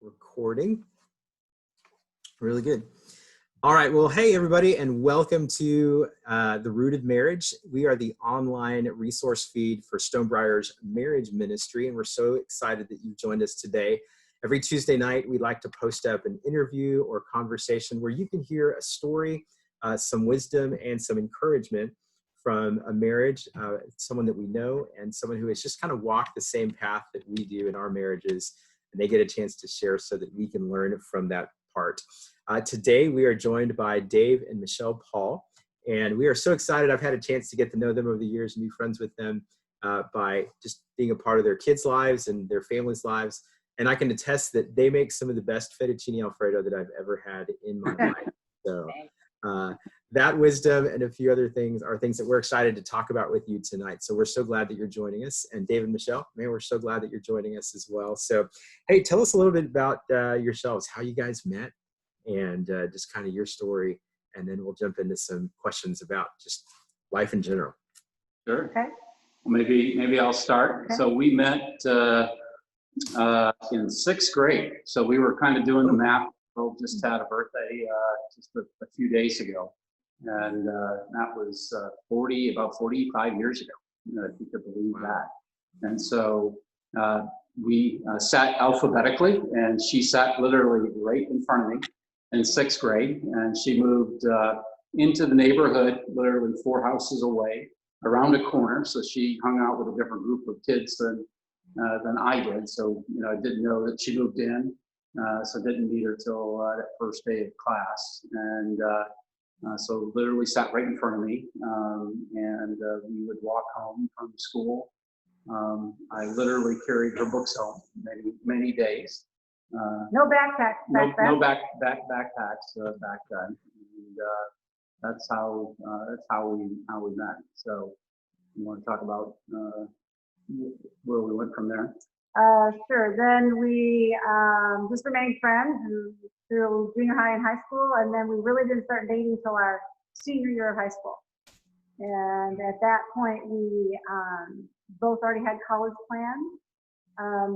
Recording. Really good. All right. Well, hey, everybody, and welcome to The Rooted Marriage. We are the online resource feed for Stonebrier's marriage ministry, and we're so excited that you've joined us today. Every Tuesday night, we like to post up an interview or conversation where you can hear a story, some wisdom, and some encouragement from a marriage, someone that we know, and someone who has just kind of walked the same path that we do in our marriages, and they get a chance to share so that we can learn from that part. Today, we are joined by Dave and Michele Pahl, and we are so excited. I've had a chance to get to know them over the years, and be friends with them by just being a part of their kids' lives and their families' lives. And I can attest that they make some of the best fettuccine Alfredo that I've ever had in my life. So that wisdom and a few other things are things that we're excited to talk about with you tonight. So we're so glad that you're joining us. And David and Michele, man, we're so glad that you're joining us as well. So, hey, tell us a little bit about yourselves, how you guys met, and just kind of your story. And then we'll jump into some questions about just life in general. Sure. Okay. Well, maybe I'll start. Okay. So we met in sixth grade. So we were kind of doing the math. Bill just had a birthday just a few days ago. And that was about 45 years ago, if you could believe that. And so we sat alphabetically, and she sat literally right in front of me in sixth grade. And she moved into the neighborhood, literally 4 houses away, around a corner. So she hung out with a different group of kids than I did. So, I didn't know that she moved in. So didn't meet her till that first day of class. And so literally sat right in front of me, and we would walk home from school. I literally carried her books home many days. No backpacks. No backpacks back then. And that's how we met. So you want to talk about where we went from there? Sure. Then we just remained friends through junior high and high school, and then we really didn't start dating until our senior year of high school. And at that point, we both already had college plans,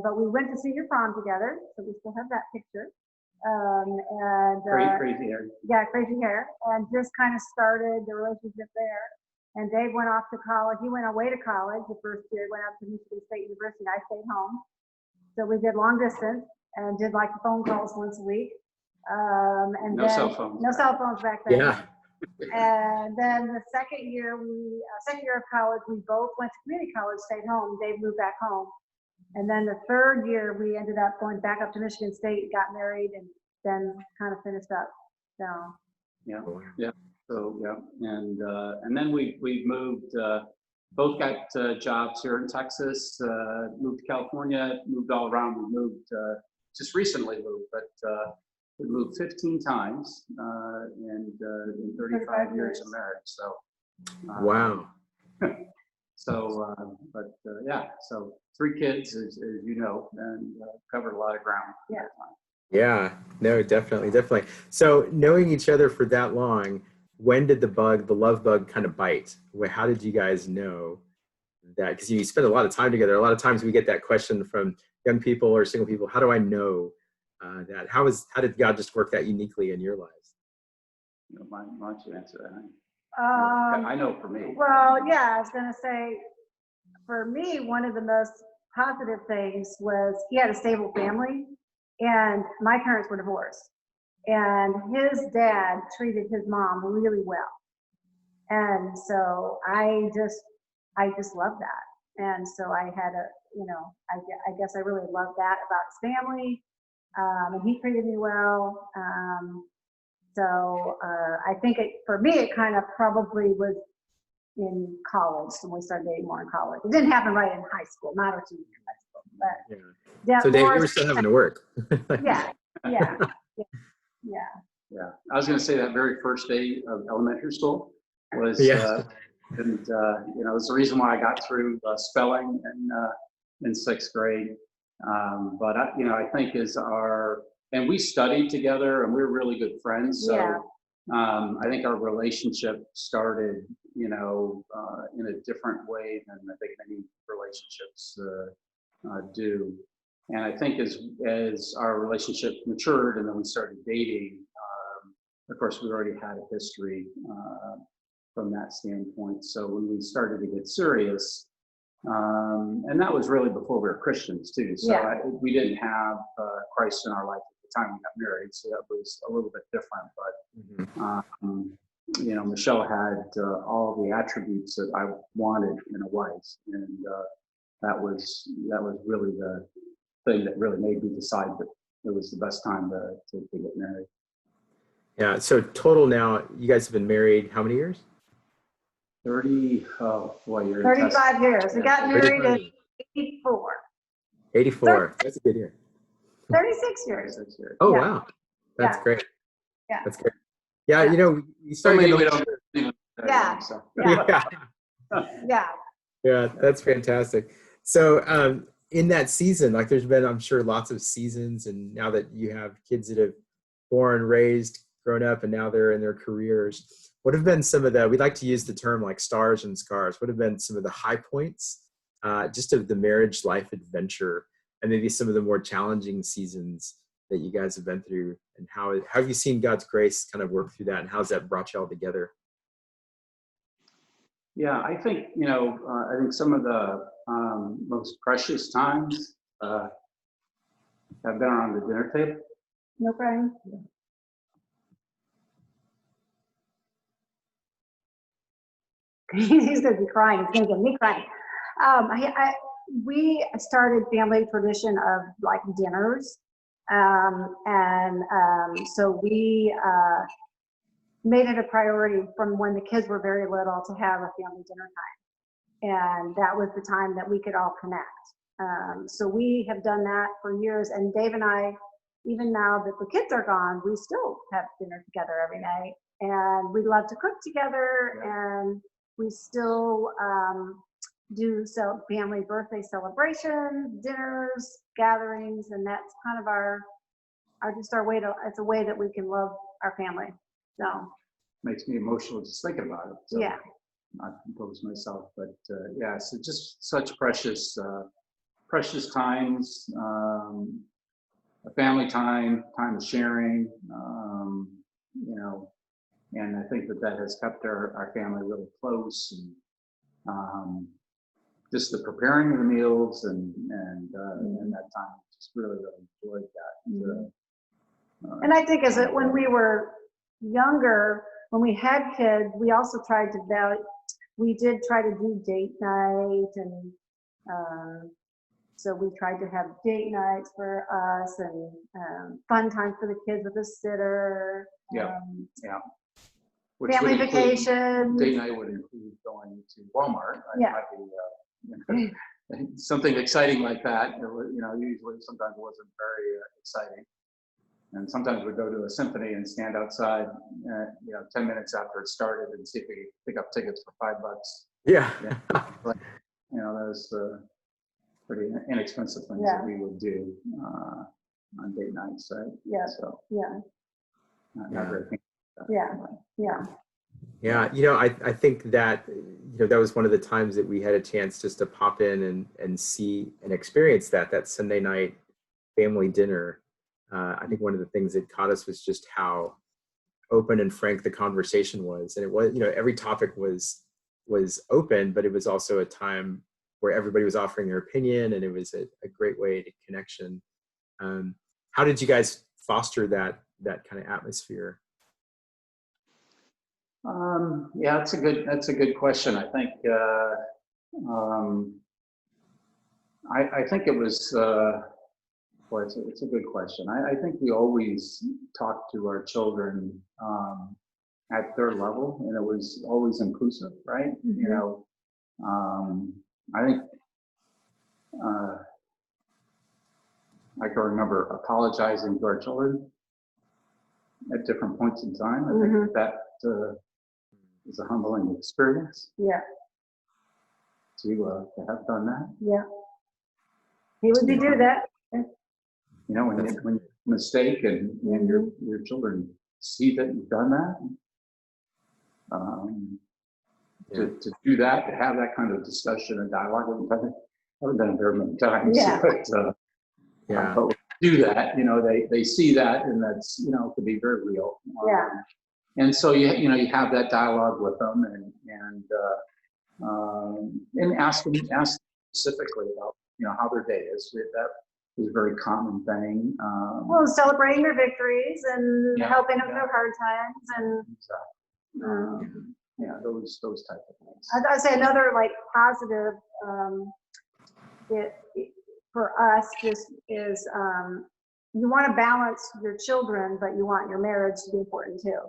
but we went to senior prom together, so we still have that picture. Crazy hair. Yeah, crazy hair, and just kind of started the relationship there. And Dave went off to college. He went away to college the first year, went up to Michigan State University. I stayed home. So we did long distance and did like phone calls once a week. And no cell phones. No cell phones back then. Yeah. And then the second year of college, we both went to community college, stayed home. Dave moved back home. And then the third year, we ended up going back up to Michigan State, got married, and then kind of finished up. So. Yeah. So and then we moved. Both got jobs here in Texas. Moved to California. Moved all around. We moved just recently moved, but we moved 15 times in 35 years of marriage. So. Wow. So, so 3 kids, as you know, and covered a lot of ground. Yeah. Yeah. No, definitely. So knowing each other for that long, when did the love bug kind of bite? How did you guys know that? Because you spend a lot of time together. A lot of times we get that question from young people or single people. How do I know that? How did God just work that uniquely in your lives? Why don't you answer that? I know for me. Well, yeah, I was going to say, for me, one of the most positive things was he had a stable family, and my parents were divorced. And his dad treated his mom really well. And so I just loved that. And so I had I guess I really loved that about his family. And he treated me well. So I think for me, it kind of probably was in college when we started dating more in college. It didn't happen right in high school, not our senior high school. But yeah. So Dave, you were still having to work. Yeah, I was going to say that very first day of elementary school was, and it was the reason why I got through spelling in sixth grade. But I think and we studied together, and we were really good friends. So I think our relationship started, in a different way than I think many relationships do. And I think as our relationship matured and then we started dating, of course, we already had a history from that standpoint. So when we started to get serious, and that was really before we were Christians too. So Yeah. we didn't have Christ in our life at the time we got married. So that was a little bit different. But, you know, Michelle had all the attributes that I wanted in a wife. And that was really the thing that really made me decide that it was the best time to get married. Yeah. So total now, you guys have been married how many years? 30, oh boy, you're 35 years. We got married in 84. 84. That's a good year. 36 years. Oh, Yeah. wow. That's great. Yeah. That's great. Yeah, you know, we So started. we don't even Yeah. so. Yeah. Yeah. Yeah, that's fantastic. So in that season, like there's been, I'm sure, lots of seasons, and now that you have kids that have born, raised, grown up, and now they're in their careers, what have been some of the, we like to use the term like stars and scars, what have been some of the high points just of the marriage life adventure, and maybe some of the more challenging seasons that you guys have been through, and how have you seen God's grace kind of work through that, and how's that brought you all together? Yeah, I think, you know, I think some of the most precious times have been around the dinner table. No problem. He's going to be crying. It's going to get me crying. We started family tradition of like dinners. So we made it a priority from when the kids were very little to have a family dinner time. And that was the time that we could all connect. So we have done that for years. And Dave and I, even now that the kids are gone, we still have dinner together every night. And we love to cook together. And we still do family birthday celebrations, dinners, gatherings. And that's kind of our way to, it's a way that we can love our family. So makes me emotional just thinking about it. So yeah. Not compose myself, but yeah, so just such precious times, a family time of sharing, you know, and I think that has kept our family really close, and just the preparing of the meals and that time, just really enjoyed that. And I think when we were younger, when we had kids, we also tried to we did try to do date night, and so we tried to have date nights for us, and fun time for the kids with a sitter. Yeah. Which family vacation. Date night would include going to Walmart. Yeah. Might be, something exciting like that. You know, usually sometimes it wasn't very exciting. And sometimes we'd go to a symphony and stand outside, you know, 10 minutes after it started and see if we could pick up tickets for $5. Yeah. But, you know, that was pretty inexpensive things that we would do on date nights, right? Yeah. So yeah. Not very Yeah, you know, I think that, you know, that was one of the times that we had a chance just to pop in and see and experience that Sunday night family dinner. I think one of the things that caught us was just how open and frank the conversation was. And it was, you know, every topic was open, but it was also a time where everybody was offering their opinion, and it was a great way to connection. How did you guys foster that kind of atmosphere? Yeah, that's a good question. I think I think it was well, it's a good question. I think we always talked to our children at their level, and it was always inclusive, right? Mm-hmm. You know, I think I can remember apologizing to our children at different points in time. I think that is a humbling experience. Yeah. To have done that. Yeah. He would do that. You know, when you mistake and your children see that you've done that, to do that, to have that kind of discussion and dialogue, I haven't done it very many times. Yeah. But Yeah. But when you do that, they see that, and that's, could be very real. Yeah. And so you have that dialogue with them, and ask specifically about how their day is. That is a very common thing. Well, celebrating their victories and helping them through hard times, and those type of things. I'd say another like positive for us just is you want to balance your children, but you want your marriage to be important too.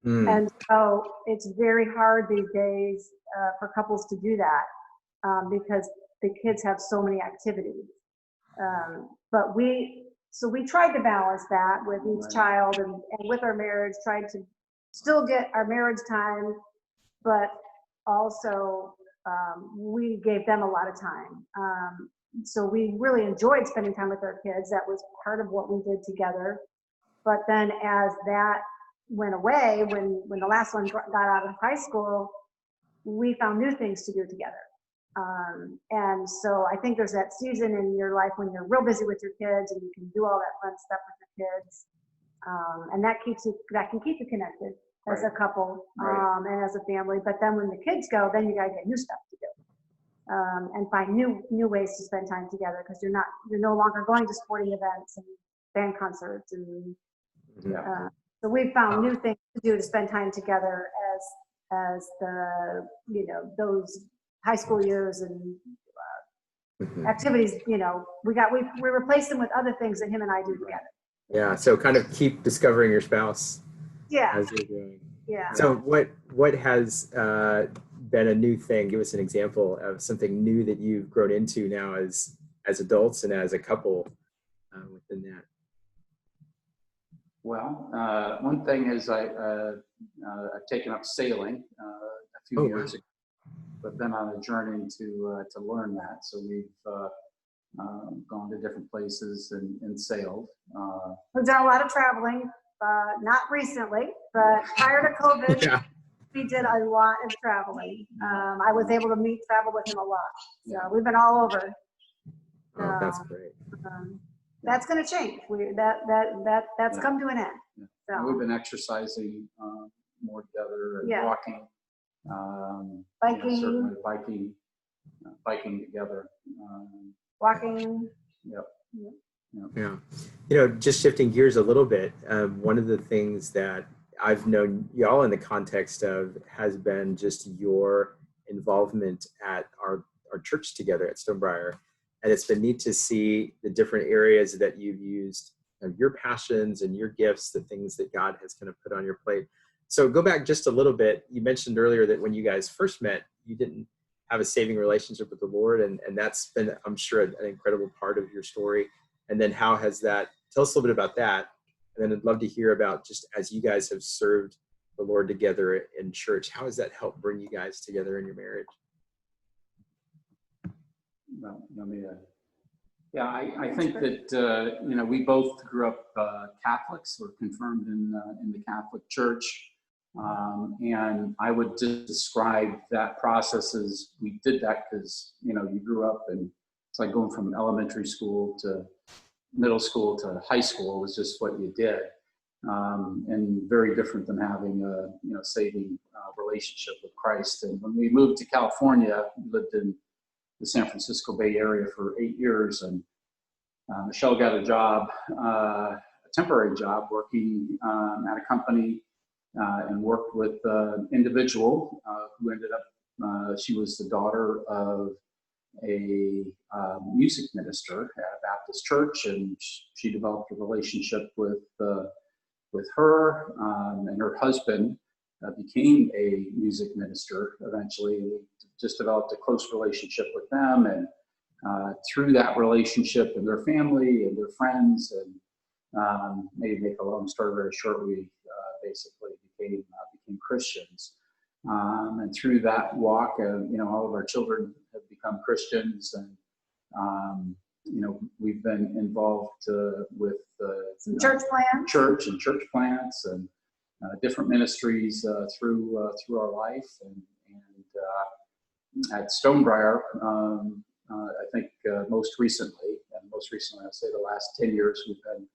And so it's very hard these days for couples to do that because the kids have so many activities. But we tried to balance that with each child and with our marriage, tried to still get our marriage time, but also we gave them a lot of time. So we really enjoyed spending time with our kids. That was part of what we did together. But then as that went away, when the last one got out of high school, we found new things to do together. And so I think there's that season in your life when you're real busy with your kids and you can do all that fun stuff with your kids. And that can keep you connected as a couple and as a family. But then when the kids go, then you gotta get new stuff to do. And find new ways to spend time together, because you're no longer going to sporting events and band concerts and so we found new things to do to spend time together as the those high school years and activities. We replaced them with other things that him and I do together. Yeah. So kind of keep discovering your spouse. Yeah. As you're doing. Yeah. So what has been a new thing? Give us an example of something new that you've grown into now as adults and as a couple within that. Well, one thing is I've taken up sailing a few years ago. I've been on a journey to learn that. So we've gone to different places and sailed. We've done a lot of traveling, not recently, but prior to COVID, we did a lot of traveling. I was able to travel with him a lot. So we've been all over. Oh, that's great. That's going to change. That's come to an end. Yeah. So We've been exercising more together and walking, biking, certainly biking together, walking. Yeah. Just shifting gears a little bit. One of the things that I've known y'all in the context of has been just your involvement at our church together at Stonebriar. And it's been neat to see the different areas that you've used your passions and your gifts, the things that God has kind of put on your plate. So go back just a little bit. You mentioned earlier that when you guys first met, you didn't have a saving relationship with the Lord. And that's been, I'm sure, an incredible part of your story. And then how has that, tell us a little bit about that. And then I'd love to hear about, just as you guys have served the Lord together in church, how has that helped bring you guys together in your marriage? Well, I think that we both grew up Catholics, or confirmed in the Catholic Church, and I would just describe that process as we did that because you grew up, and it's like going from elementary school to middle school to high school was just what you did, and very different than having a saving relationship with Christ. And when we moved to California, we lived in the San Francisco Bay Area for 8 years, and Michele got a job, a temporary job, working at a company, and worked with an individual who ended up, she was the daughter of a music minister at a Baptist church, and she developed a relationship with her, and her husband became a music minister eventually. We just developed a close relationship with them, and through that relationship and their family and their friends, and maybe make a long story very short, we basically became Christians. And through that walk, all of our children have become Christians, and we've been involved with some church plants, church plants, and different ministries through our life, and at Stonebriar, I think most recently and most recently, I'd say the last 10 years, we've been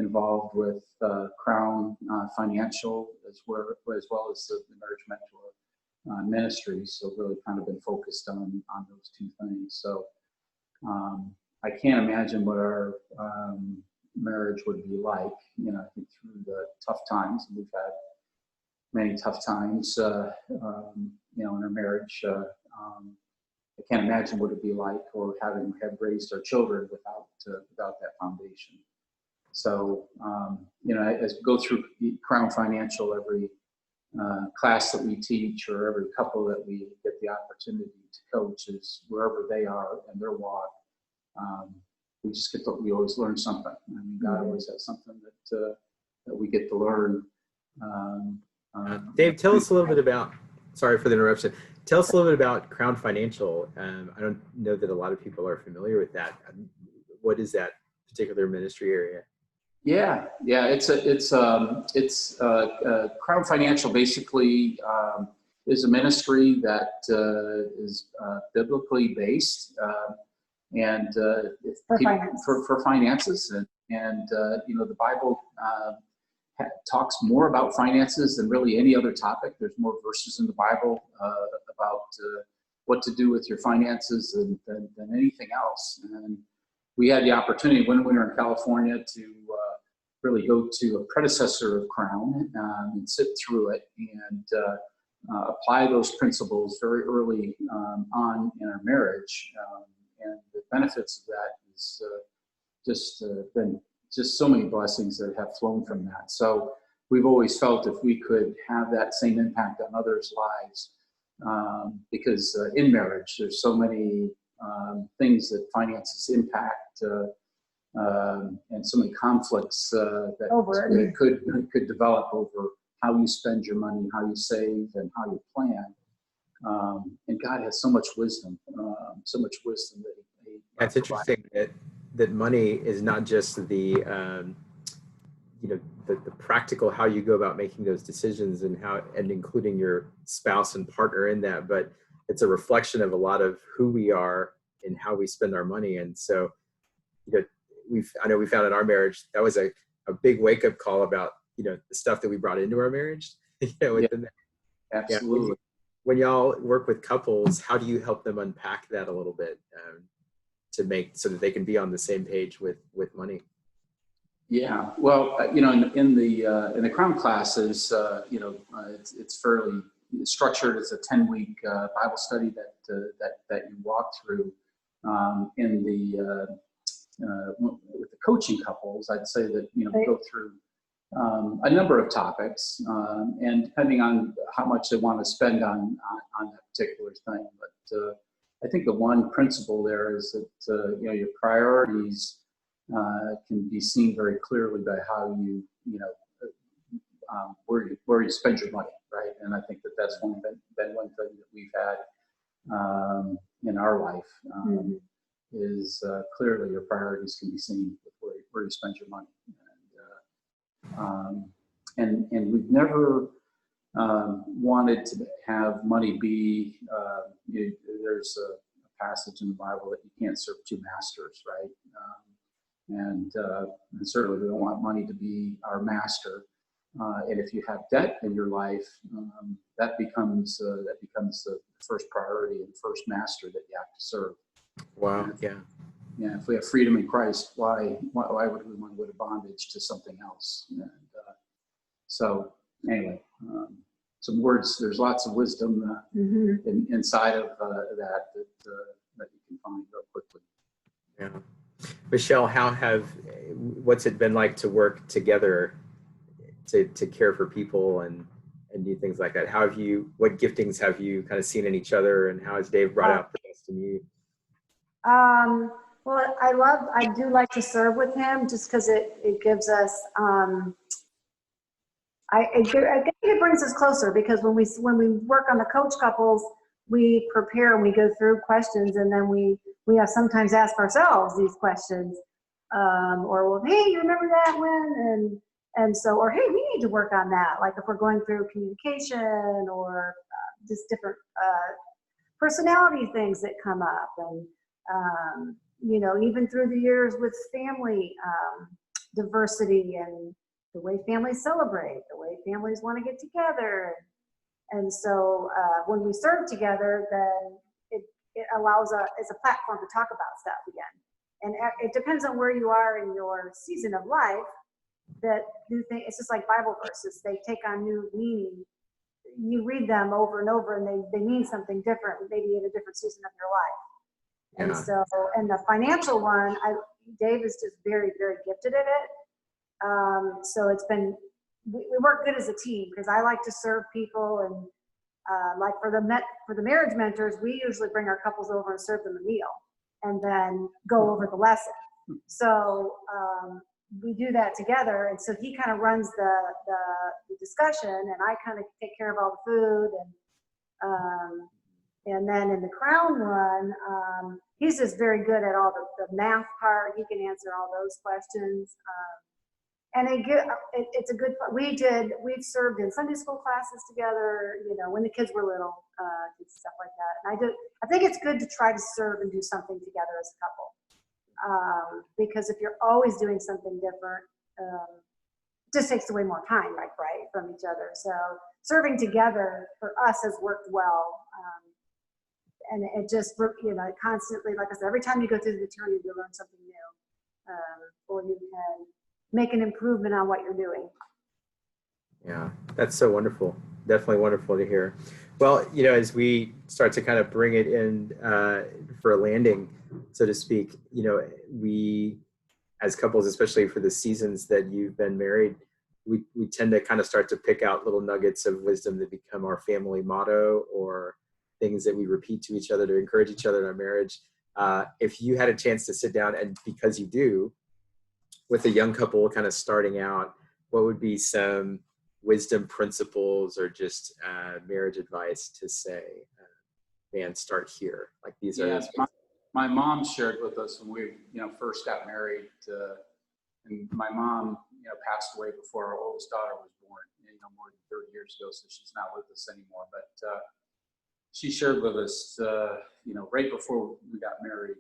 involved with Crown Financial as well as the Marriage Mentor ministry. So really kind of been focused on those two things. So I can't imagine what our marriage would be like. You know, I think through the tough times, we've had many tough times, you know, in our marriage. I can't imagine what it'd be like or having raised our children without that foundation. So, you know, as we go through Crown Financial, every class that we teach or every couple that we get the opportunity to coach is wherever they are in their walk. We always learn something. I mean, God always has something that we get to learn. Dave, tell us a little bit about, sorry for the interruption. Tell us a little bit about Crown Financial. I don't know that a lot of people are familiar with that. What is that particular ministry area? Yeah. It's Crown Financial basically is a ministry that is biblically based and for finances and you know, the Bible talks more about finances than really any other topic. There's more verses in the Bible about what to do with your finances than anything else. And we had the opportunity when we were in California to really go to a predecessor of Crown and sit through it and apply those principles very early on in our marriage. And the benefits of that is been just so many blessings that have flown from that. So we've always felt if we could have that same impact on others' lives, because in marriage, there's so many things that finances impact and so many conflicts that could develop over how you spend your money, how you save, and how you plan. And God has so much wisdom that He That's interesting that money is not just the you know, the practical how you go about making those decisions and including your spouse and partner in that, but it's a reflection of a lot of who we are and how we spend our money. And so, you know, I know we found in our marriage that was a big wake up call about, you know, the stuff that we brought into our marriage. You know, within that. Absolutely. Yeah. When y'all work with couples, how do you help them unpack that a little bit to make so that they can be on the same page with money? Yeah, well, you know, in the Crown classes, you know, it's fairly structured as a 10-week Bible study that you walk through. In with the coaching couples, I'd say that, you know, we go through a number of topics, and depending on how much they want to spend on that particular thing. But I think the one principle there is that you know, your priorities can be seen very clearly by how you know, where you spend your money, right? And I think that's been one thing that we've had in our life is clearly your priorities can be seen with where you spend your money. And we've never wanted to have money be, there's a passage in the Bible that you can't serve two masters, right? And certainly we don't want money to be our master. And if you have debt in your life, that becomes the first priority and first master that you have to serve. Wow. Yeah. Yeah. If we have freedom in Christ, why would we want to go to bondage to something else? And so anyway, some words. There's lots of wisdom inside of that you can find real quickly. Yeah. Michele, what's it been like to work together to care for people and do things like that? What giftings have you kind of seen in each other, and how has Dave brought out the best in you? Well, I do like to serve with him just because it gives us, I think it brings us closer, because when we work on the coach couples, we prepare and we go through questions, and then we have sometimes ask ourselves these questions, or, well, hey, you remember that one? And so, or, hey, we need to work on that. Like if we're going through communication or just different personality things that come up. And even through the years with family diversity and the way families celebrate, the way families want to get together. And so when we serve together, then it allows it's a platform to talk about stuff again. And it depends on where you are in your season of life, that new thing, it's just like Bible verses. They take on new meaning. You read them over and over and they mean something different, maybe in a different season of your life. Yeah. And so, and the financial one, Dave is just very, very gifted at it. So it's been, we work good as a team because I like to serve people, and like for the marriage mentors, we usually bring our couples over and serve them a meal and then go over the lesson. So we do that together, and so he kind of runs the discussion, and I kind of take care of all the food, and then in the Crown one, he's just very good at all the math part. He can answer all those questions. And it's a good, we've served in Sunday school classes together, when the kids were little, and stuff like that. And I think it's good to try to serve and do something together as a couple. Because if you're always doing something different, it just takes away more time, right, from each other. So serving together for us has worked well. And it just, constantly, like I said, every time you go through the eternity, you learn something new, or you can make an improvement on what you're doing. Yeah, that's so wonderful. Definitely wonderful to hear. Well, as we start to kind of bring it in for a landing, so to speak, we as couples, especially for the seasons that you've been married, we tend to kind of start to pick out little nuggets of wisdom that become our family motto, or things that we repeat to each other to encourage each other in our marriage. If you had a chance to sit down, and because you do, with a young couple kind of starting out, what would be some wisdom principles or just marriage advice to say, man, start here? Like these are. My mom shared with us when we, first got married, and my mom, passed away before our oldest daughter was born, more than 30 years ago, so she's not with us anymore. But she shared with us, right before we got married,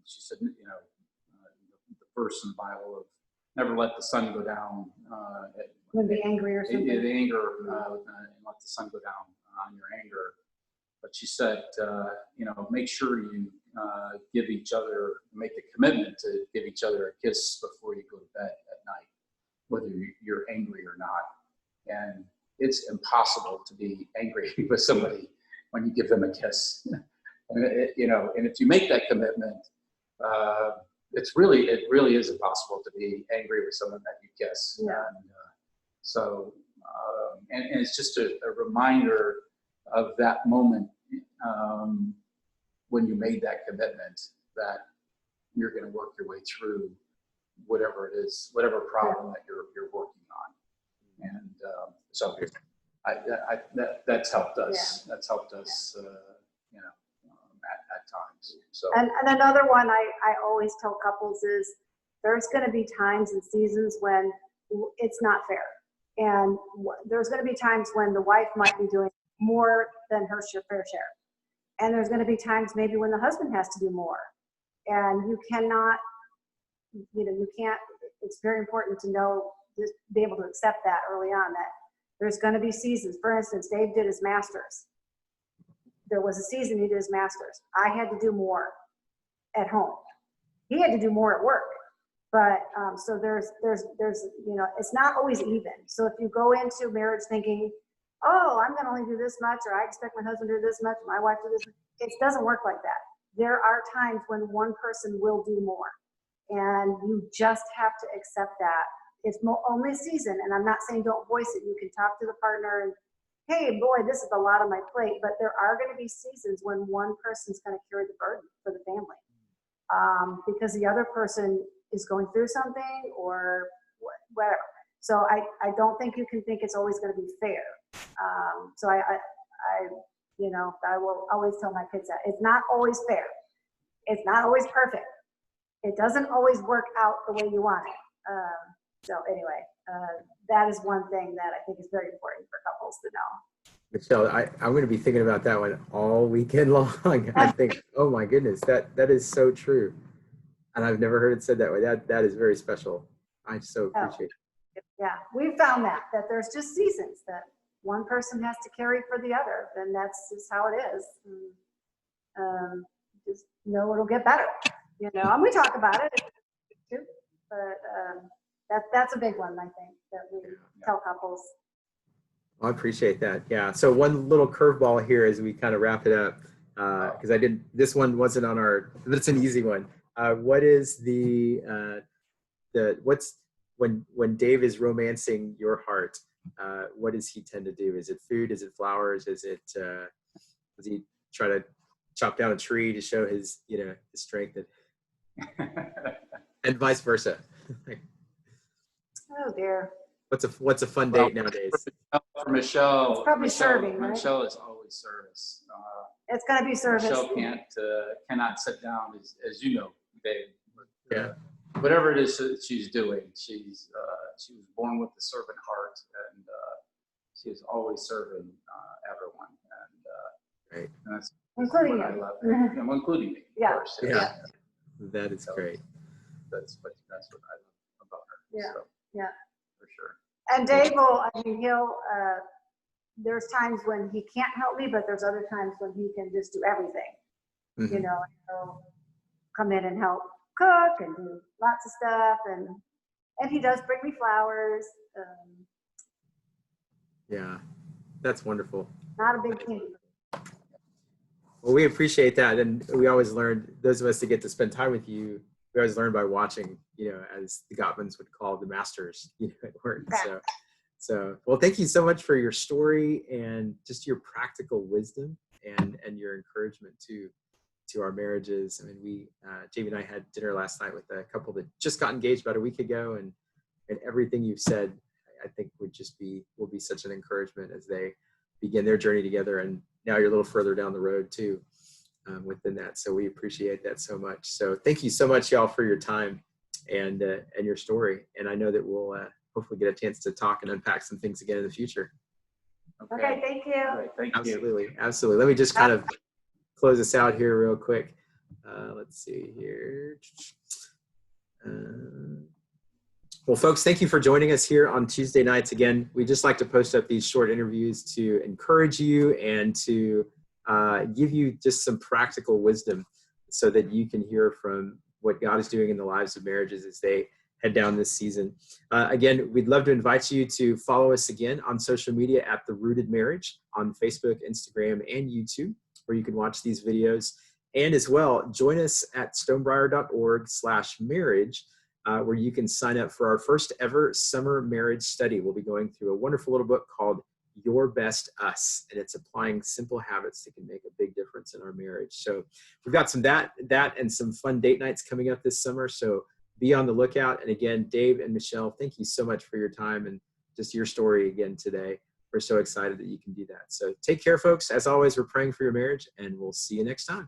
she said, the verse in the Bible of never let the sun go down. Would be angry or something. Anger, and let the sun go down on your anger. But she said, make sure you give each other, make the commitment to give each other a kiss before you go to bed at night, whether you're angry or not. And it's impossible to be angry with somebody when you give them a kiss. And and if you make that commitment, it really is impossible to be angry with someone that you kiss. Yeah. And it's just a reminder of that moment when you made that commitment that you're going to work your way through whatever it is, whatever problem that you're working on. And so that's helped us. Yeah. That's helped us, at times. So. And another one I always tell couples is there's going to be times and seasons when it's not fair. And there's going to be times when the wife might be doing more than her fair share. And there's going to be times maybe when the husband has to do more. And you cannot, you can't, it's very important to know, just be able to accept that early on, that there's going to be seasons. For instance, Dave did his master's. There was a season he did his master's. I had to do more at home. He had to do more at work. But so there's it's not always even. So if you go into marriage thinking, oh, I'm going to only do this much, or I expect my husband to do this much, my wife to do this much, it doesn't work like that. There are times when one person will do more, and you just have to accept that. It's only a season, and I'm not saying don't voice it. You can talk to the partner and, hey, boy, this is a lot on my plate, but there are going to be seasons when one person's going to carry the burden for the family because the other person is going through something or whatever. So I don't think you can think it's always going to be fair. So I will always tell my kids that it's not always fair. It's not always perfect. It doesn't always work out the way you want it. So anyway, that is one thing that I think is very important for couples to know. Michelle, I'm going to be thinking about that one all weekend long. I think, oh my goodness, that is so true. And I've never heard it said that way. That is very special. I so Oh, appreciate yeah, we found that there's just seasons that one person has to carry for the other, and that's just how it is. Just know it'll get better, and we talk about it too, but that's a big one, I think, that we tell couples. I appreciate that. Yeah. So one little curveball here as we kind of wrap it up, because this one wasn't on but it's an easy one. What is what's when Dave is romancing your heart, what does he tend to do? Is it food? Is it flowers? Does he try to chop down a tree to show his strength, and vice versa? Oh dear. What's a fun date nowadays? For Michelle, It's probably serving, right? Michelle is always service. It's got to be service. Michelle cannot sit down, as you know, Dave. Yeah. Whatever it is that she's doing, she was born with the servant heart, and she is always serving everyone, Right. and that's Including what I you. love, and including me, Yeah. of course. Yeah. That is great. That's what I love about her. Yeah. So, Yeah. for sure. And Dave he'll, there's times when he can't help me, but there's other times when he can just do everything. Mhm. He'll come in and help cook and do lots of stuff, and he does bring me flowers. Yeah, that's wonderful. Not a big thing. Well, we appreciate that, and we always learn, those of us that get to spend time with you, we always learn by watching, as the Gottmans would call the masters, at work. So, well, thank you so much for your story and just your practical wisdom and your encouragement to our marriages. I mean, Jamie and I had dinner last night with a couple that just got engaged about a week ago, and everything you've said, I think will be such an encouragement as they begin their journey together. And now you're a little further down the road too, within that. So we appreciate that so much. So thank you so much, y'all, for your time and your story. And I know that we'll hopefully get a chance to talk and unpack some things again in the future. Okay, thank you. All right, thank you. Absolutely. Let me just kind of close this out here real quick. Let's see here. Well, folks, thank you for joining us here on Tuesday nights. Again, we just like to post up these short interviews to encourage you and to give you just some practical wisdom so that you can hear from what God is doing in the lives of marriages as they head down this season. Again, we'd love to invite you to follow us again on social media at The Rooted Marriage on Facebook, Instagram, and YouTube, where you can watch these videos. And as well, join us at stonebriar.org/marriage, where you can sign up for our first ever summer marriage study. We'll be going through a wonderful little book called Your Best Us, and it's applying simple habits that can make a big difference in our marriage. So we've got some that and some fun date nights coming up this summer. So be on the lookout. And again, Dave and Michelle, thank you so much for your time and just your story again today. We're so excited that you can do that. So take care, folks. As always, we're praying for your marriage, and we'll see you next time.